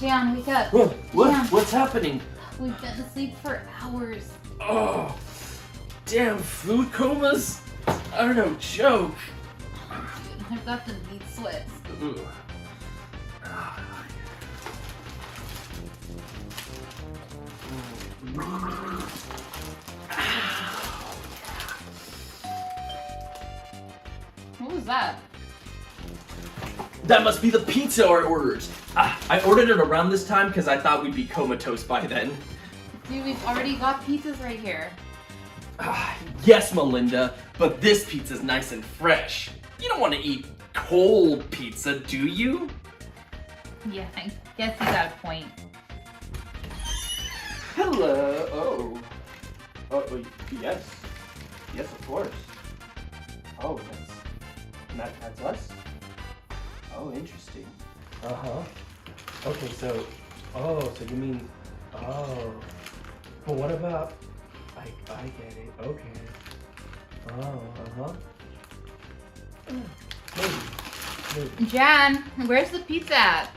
Jan, wake up. What's happening? We've been asleep for hours. Oh, damn food comas? Are no joke. Dude, I've got the meat sweats. Ooh. What was that? That must be the pizza I ordered. I ordered it around this time because I thought we'd be comatose by then. Dude, we've already got pizzas right here. Yes, Melinda, but this pizza's nice and fresh. You don't want to eat cold pizza, do you? Yeah, I guess you got a point. Hello. Oh, yes. Yes, of course. Oh, that's us? Oh, interesting. Uh-huh. Okay, so you mean, but what about, I get it, okay. Oh, Maybe. Jan, where's the pizza at?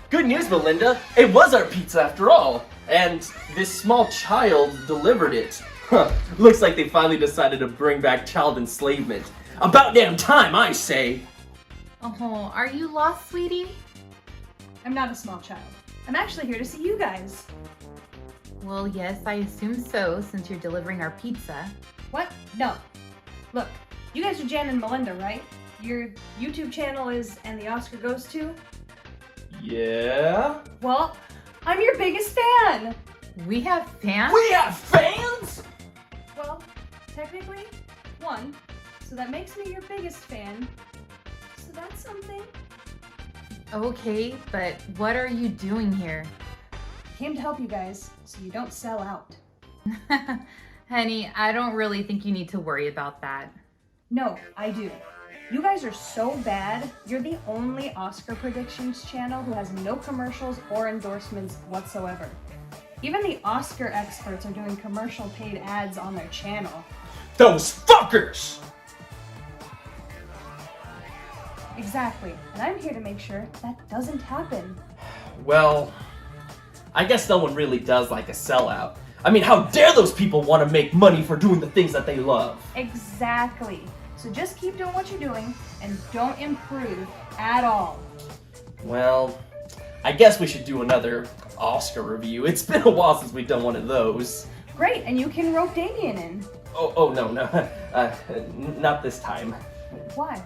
Good news, Melinda. It was our pizza after all. And this small child delivered it. Huh. Looks like they finally decided to bring back child enslavement. About damn time, I say. Oh, are you lost, sweetie? I'm not a small child. I'm actually here to see you guys. Well, yes, I assume so, since you're delivering our pizza. What? No. Look, you guys are Jan and Melinda, right? Your YouTube channel is And the Oscar Goes To? Yeah? Well, I'm your biggest fan! We have fans? We have fans?! Well, technically, one. So that makes me your biggest fan. So that's something. Okay, but what are you doing here? Came to help you guys, so you don't sell out. Honey, I don't really think you need to worry about that. No, I do. You guys are so bad, you're the only Oscar predictions channel who has no commercials or endorsements whatsoever. Even the Oscar experts are doing commercial paid ads on their channel. Those fuckers! Exactly, and I'm here to make sure that doesn't happen. Well, I guess no one really does like a sellout. I mean, how dare those people want to make money for doing the things that they love? Exactly. So just keep doing what you're doing and don't improve at all. Well, I guess we should do another Oscar review. It's been a while since we've done one of those. Great, and you can rope Damien in. Oh no, not this time. Why?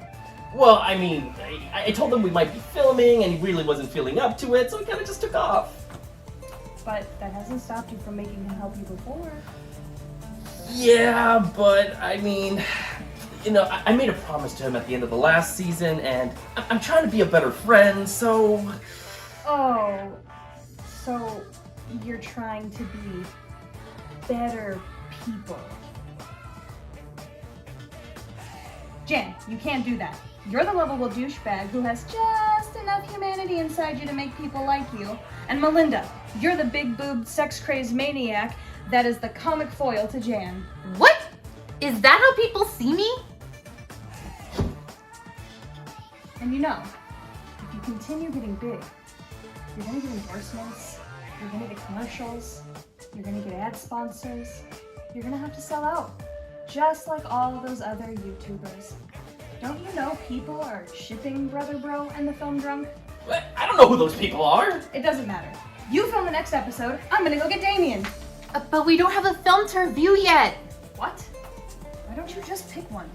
Well, I mean, I told him we might be filming and he really wasn't feeling up to it, so he kind of just took off. But that hasn't stopped you from making him help you before. Yeah, but I mean, you know, I made a promise to him at the end of the last season, and I'm trying to be a better friend, so... Oh, so you're trying to be better people. Jan, you can't do that. You're the lovable douchebag who has just enough humanity inside you to make people like you. And Melinda, you're the big-boobed, sex-crazed maniac that is the comic foil to Jan. What? Is that how people see me? And you know, if you continue getting big, you're gonna get endorsements, you're gonna get commercials, you're gonna get ad sponsors, you're gonna have to sell out, just like all of those other YouTubers. Don't you know people are shipping Brother Bro and the Film Drunk? What? I don't know who those people are. It doesn't matter. You film the next episode, I'm gonna go get Damien. But we don't have a film to review yet. What? Why don't you just pick one?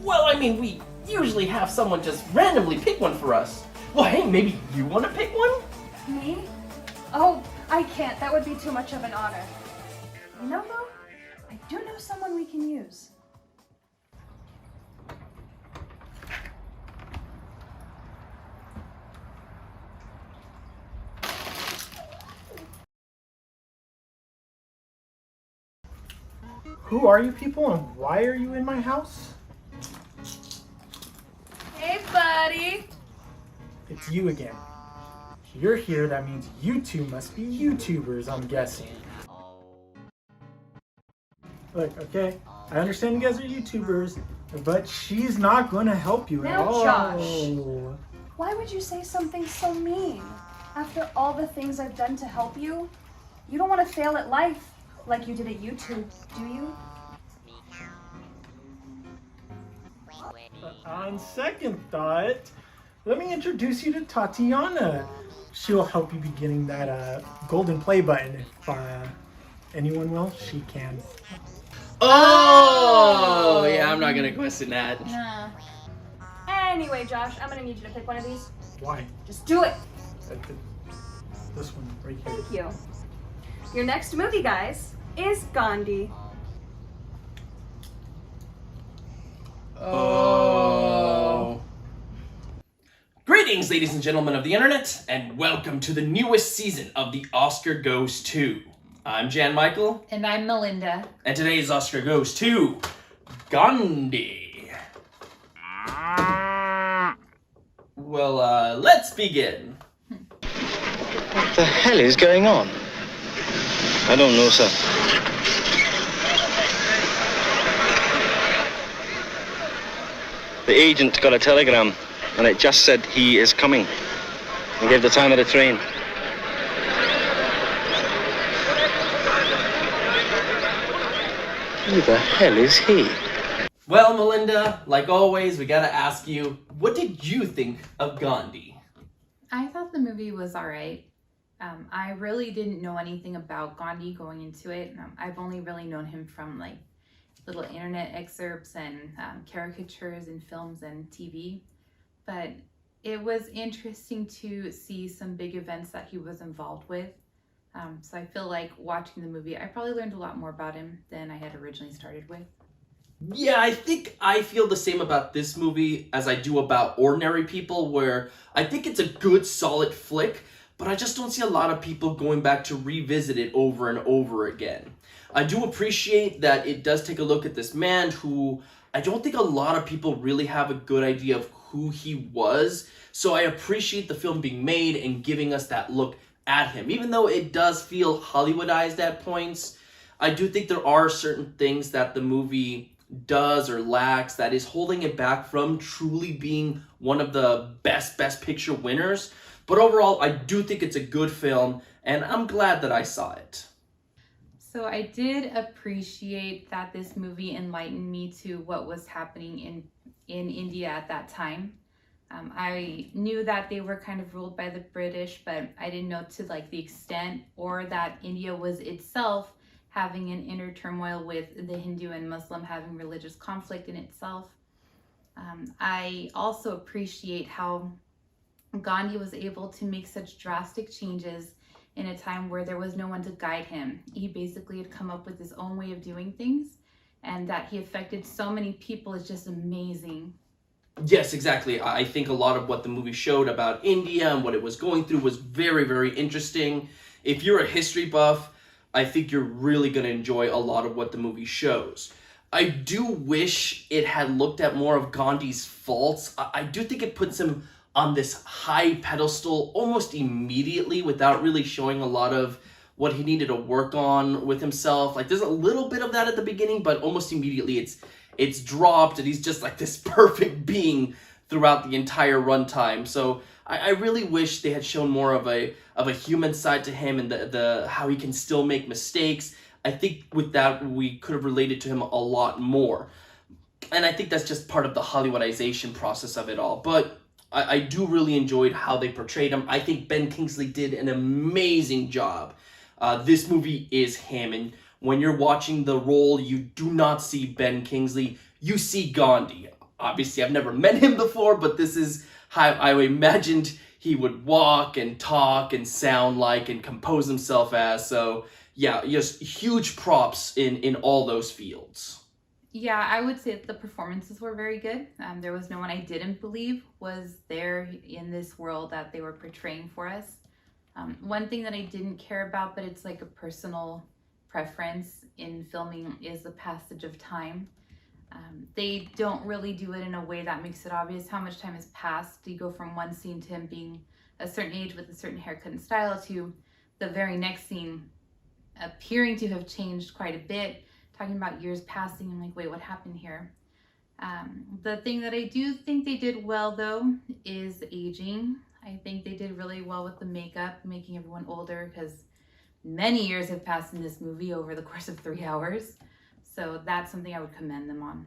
Well, I mean, we usually have someone just randomly pick one for us. Well, hey, maybe you want to pick one? Me? Oh, I can't. That would be too much of an honor. You know, though, I do know someone we can use. Who are you people and why are you in my house? Hey, buddy. It's you again. If you're here, that means you two must be YouTubers, I'm guessing. Look, okay, I understand you guys are YouTubers, but she's not going to help you at Now, all. Josh. Why would you say something so mean? After all the things I've done to help you, you don't want to fail at life like you did at YouTube, do you? On second thought, let me introduce you to Tatiana. She'll help you be getting that golden play button if anyone will. She can. Oh, yeah, I'm not gonna question that. Nah. Anyway, Josh, I'm gonna need you to pick one of these. Why? Just do it. This one right here. Thank you. Your next movie, guys, is Gandhi. Oh. Greetings, ladies and gentlemen of the internet, and welcome to the newest season of the Oscar Goes To. I'm Jan Michael, And I'm Melinda. and today's Oscar goes to Gandhi. Well, let's begin. What the hell is going on? I don't know, sir. The agent got a telegram, and it just said he is coming. He gave the time of the train. Who the hell is he? Well, Melinda, like always, we gotta ask you, what did you think of Gandhi? I thought the movie was alright. I really didn't know anything about Gandhi going into it. I've only really known him from like little internet excerpts and caricatures in films and TV. But it was interesting to see some big events that he was involved with. So I feel like watching the movie, I probably learned a lot more about him than I had originally started with. Yeah, I think I feel the same about this movie as I do about Ordinary People, where I think it's a good, solid flick, but I just don't see a lot of people going back to revisit it over and over again. I do appreciate that it does take a look at this man who I don't think a lot of people really have a good idea of who he was, so I appreciate the film being made and giving us that look at him. Even though it does feel Hollywoodized at points, I do think there are certain things that the movie does or lacks that is holding it back from truly being one of the best picture winners. But overall, I do think it's a good film, and I'm glad that I saw it. So I did appreciate that this movie enlightened me to what was happening in India at that time. I knew that they were kind of ruled by the British, but I didn't know to like the extent, or that India was itself having an inner turmoil with the Hindu and Muslim having religious conflict in itself. I also appreciate how Gandhi was able to make such drastic changes in a time where there was no one to guide him. He basically had come up with his own way of doing things, and that he affected so many people is just amazing. Yes, exactly. I think a lot of what the movie showed about India and what it was going through was very, very interesting. If you're a history buff, I think you're really going to enjoy a lot of what the movie shows. I do wish it had looked at more of Gandhi's faults. I do think it puts him on this high pedestal almost immediately without really showing a lot of what he needed to work on with himself. Like, there's a little bit of that at the beginning, but almost immediately it's dropped, and he's just like this perfect being throughout the entire runtime. So I really wish they had shown more of a human side to him, and the how he can still make mistakes. I think with that we could have related to him a lot more. And I think that's just part of the Hollywoodization process of it all. But I do really enjoyed how they portrayed him. I think Ben Kingsley did an amazing job. This movie is him, and when you're watching the role, you do not see Ben Kingsley, you see Gandhi. Obviously, I've never met him before, but this is how I imagined he would walk and talk and sound like and compose himself as. So yeah, just huge props in all those fields. Yeah, I would say that the performances were very good. There was no one I didn't believe was there in this world that they were portraying for us. One thing that I didn't care about, but it's like a personal preference in filming, is the passage of time. They don't really do it in a way that makes it obvious how much time has passed. You go from one scene to him being a certain age with a certain haircut and style to the very next scene appearing to have changed quite a bit, talking about years passing. I'm like, wait, what happened here? The thing that I do think they did well, though, is aging. I think they did really well with the makeup, making everyone older, because many years have passed in this movie over the course of 3 hours. So that's something I would commend them on.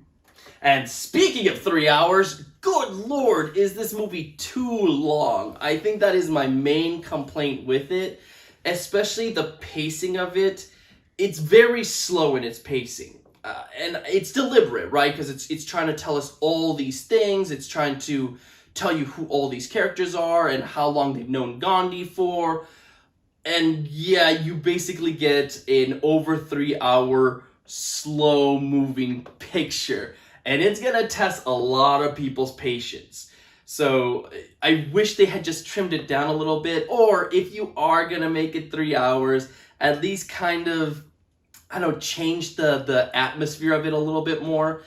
And speaking of 3 hours, good lord, is this movie too long? I think that is my main complaint with it, especially the pacing of it. It's very slow in its pacing. And it's deliberate, right? Because it's trying to tell us all these things. It's trying to tell you who all these characters are and how long they've known Gandhi for. And yeah, you basically get an over 3 hour slow moving picture. And it's gonna test a lot of people's patience. So I wish they had just trimmed it down a little bit. Or if you are gonna make it 3 hours, at least kind of, I don't know, change the atmosphere of it a little bit more.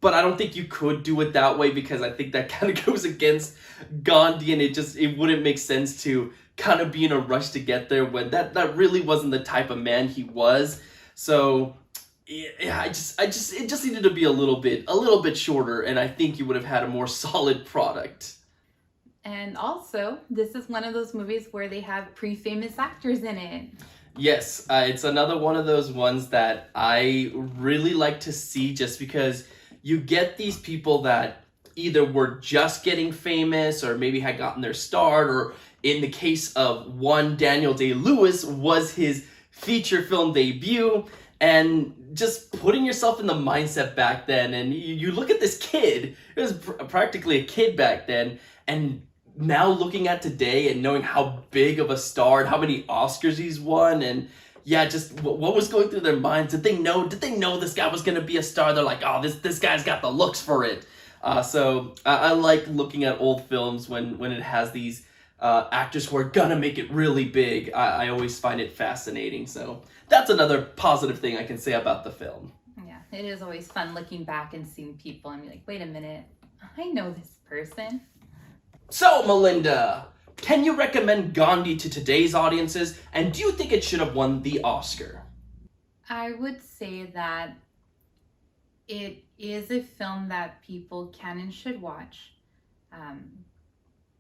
But I don't think you could do it that way, because I think that kind of goes against Gandhi, and it wouldn't make sense to kind of be in a rush to get there when that really wasn't the type of man he was. So yeah, it just needed to be a little bit shorter, and I think you would have had a more solid product. And also, this is one of those movies where they have pre-famous actors in it. Yes, it's another one of those ones that I really like to see, just because you get these people that either were just getting famous or maybe had gotten their start, or in the case of one, Daniel Day-Lewis, was his feature film debut. And just putting yourself in the mindset back then, and you look at this kid, it was practically a kid back then, and now looking at today and knowing how big of a star and how many Oscars he's won, and yeah, just what was going through their minds. Did they know this guy was going to be a star? They're like, oh, this guy's got the looks for it. So I like looking at old films when it has these actors who are gonna make it really big. I always find it fascinating. So that's another positive thing I can say about the film. Yeah, it is always fun looking back and seeing people and be like, wait a minute, I know this person. So, Melinda, can you recommend Gandhi to today's audiences, and do you think it should have won the Oscar? I would say that it is a film that people can and should watch,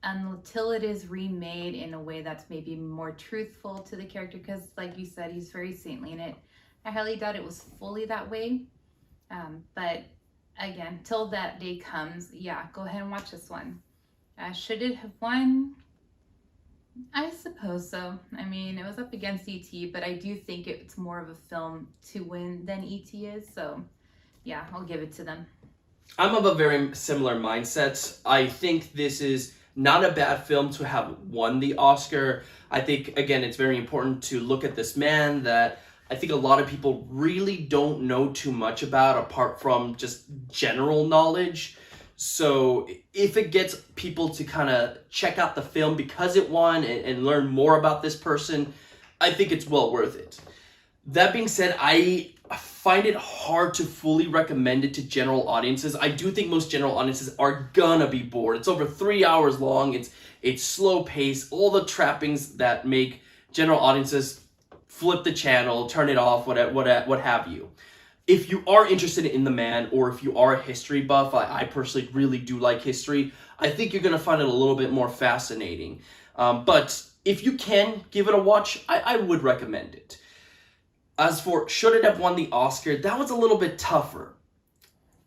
until it is remade in a way that's maybe more truthful to the character, because like you said, he's very saintly in it. I highly doubt it was fully that way, but again, till that day comes, yeah, go ahead and watch this one. Should it have won? I suppose so. I mean, it was up against E.T., but I do think it's more of a film to win than E.T. is, so yeah, I'll give it to them. I'm of a very similar mindset. I think this is not a bad film to have won the Oscar. I think, again, it's very important to look at this man that I think a lot of people really don't know too much about, apart from just general knowledge. So if it gets people to kind of check out the film because it won and learn more about this person, I think it's well worth it. That being said, I find it hard to fully recommend it to general audiences. I do think most general audiences are gonna be bored. It's over 3 hours long. It's slow paced, all the trappings that make general audiences flip the channel, turn it off, what have you. If you are interested in the man, or if you are a history buff, I personally really do like history, I think you're going to find it a little bit more fascinating. But if you can give it a watch, I would recommend it. As for should it have won the Oscar, that was a little bit tougher.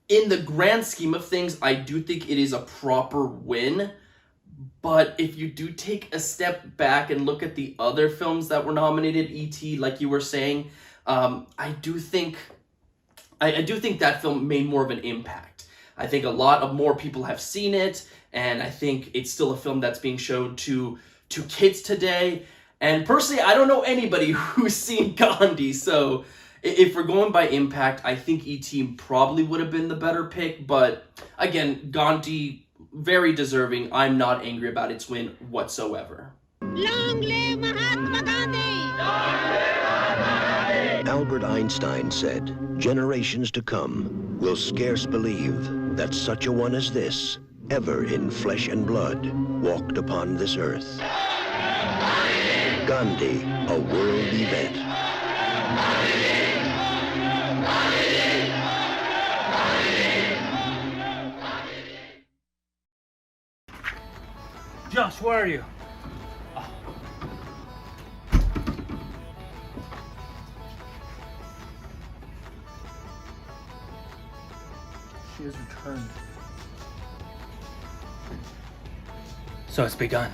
In the grand scheme of things, I do think it is a proper win. But if you do take a step back and look at the other films that were nominated, E.T., like you were saying, I do think that film made more of an impact. I think a lot of more people have seen it, and I think it's still a film that's being shown to kids today. And personally, I don't know anybody who's seen Gandhi, so if we're going by impact, I think E.T. probably would have been the better pick. But again, Gandhi, very deserving. I'm not angry about its win whatsoever. Long live Mahatma Gandhi! Albert Einstein said, generations to come will scarce believe that such a one as this, ever in flesh and blood, walked upon this earth. Gandhi, a world event. Josh, where are you? She has returned. So it's begun.